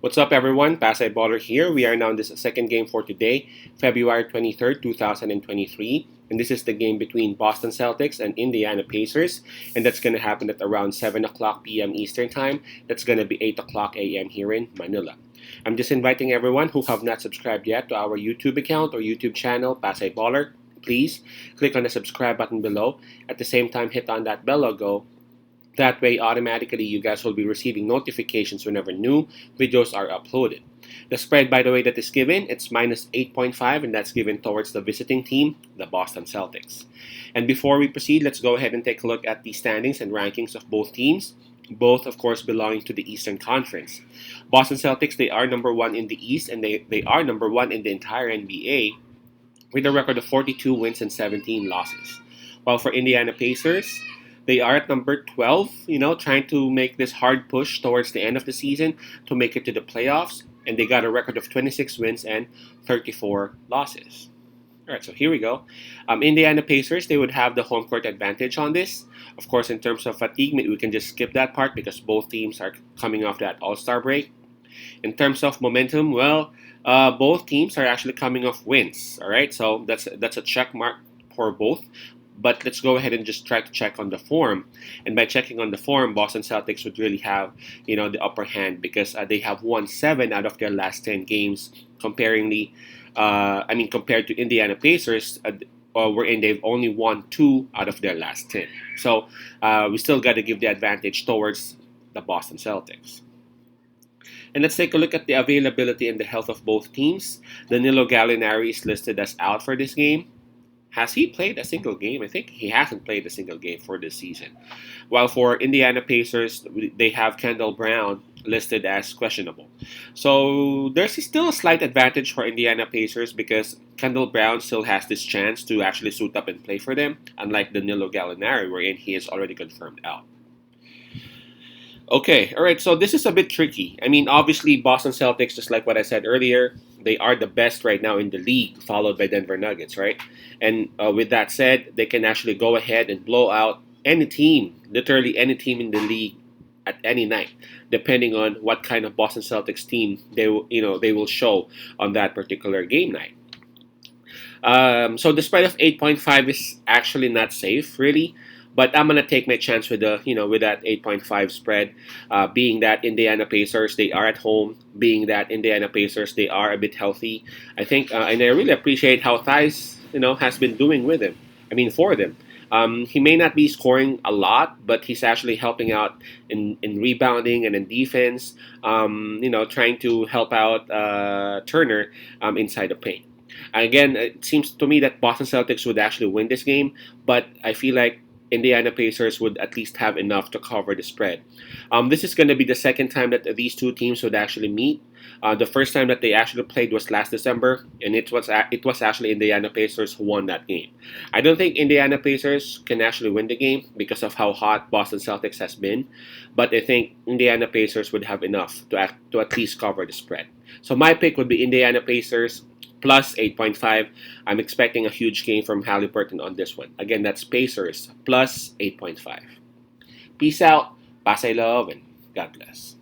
What's up, everyone? Pasay Baller here. We are now in this second game for today, February 23rd, 2023. And this is the game between Boston Celtics and Indiana Pacers. And that's going to happen at around 7 o'clock p.m. Eastern Time. That's going to be 8 o'clock a.m. here in Manila. I'm just inviting everyone who have not subscribed yet to our YouTube account or YouTube channel, Pasay Baller. Please click on the subscribe button below. At the same time, hit on that bell logo. That way, automatically, you guys will be receiving notifications whenever new videos are uploaded. The spread, by the way, that is given, it's minus 8.5, and that's given towards the visiting team, the Boston Celtics. And before we proceed, let's go ahead and take a look at the standings and rankings of both teams. Both, of course, belonging to the Eastern Conference. Boston Celtics, they are number one in the East, and they are number one in the entire NBA with a record of 42 wins and 17 losses. While for Indiana Pacers, they are at number 12, trying to make this hard push towards the end of the season to make it to the playoffs. And they got a record of 26 wins and 34 losses. All right, so here we go. Indiana Pacers, they would have the home court advantage on this. Of course, in terms of fatigue, we can just skip that part because both teams are coming off that All-Star break. In terms of momentum, both teams are actually coming off wins. All right, so that's a check mark for both. But let's go ahead and just try to check on the form. And by checking on the form, Boston Celtics would really have, the upper hand because they have won 7 out of their last 10 games. Compared to Indiana Pacers, wherein they've only won 2 out of their last 10. So we still got to give the advantage towards the Boston Celtics. And let's take a look at the availability and the health of both teams. Danilo Gallinari is listed as out for this game. Has he played a single game? I think he hasn't played a single game for this season. While for Indiana Pacers, they have Kendall Brown listed as questionable. So there's still a slight advantage for Indiana Pacers because Kendall Brown still has this chance to actually suit up and play for them, unlike Danilo Gallinari, wherein he is already confirmed out. Okay, all right, so this is a bit tricky. Obviously, Boston Celtics, just like what I said earlier, they are the best right now in the league, followed by Denver Nuggets, right? And with that said, they can actually go ahead and blow out any team, literally any team in the league at any night, depending on what kind of Boston Celtics team they will show on that particular game night. So the spread of 8.5 is actually not safe, really. But I'm gonna take my chance with that 8.5 spread, being that Indiana Pacers they are at home, being that Indiana Pacers they are a bit healthy. I think, and I really appreciate how Thais has been doing with him. For them. He may not be scoring a lot, but he's actually helping out in rebounding and in defense. Trying to help out Turner inside the paint. Again, it seems to me that Boston Celtics would actually win this game, but I feel like Indiana Pacers would at least have enough to cover the spread. This is going to be the second time that these two teams would actually meet. The first time that they actually played was last December, and it was actually Indiana Pacers who won that game. I don't think Indiana Pacers can actually win the game because of how hot Boston Celtics has been, but I think Indiana Pacers would have enough to at least cover the spread. So my pick would be Indiana Pacers plus 8.5. I'm expecting a huge game from Halliburton on this one. Again, that's Pacers plus 8.5. Peace out, Pasay Love, and God bless.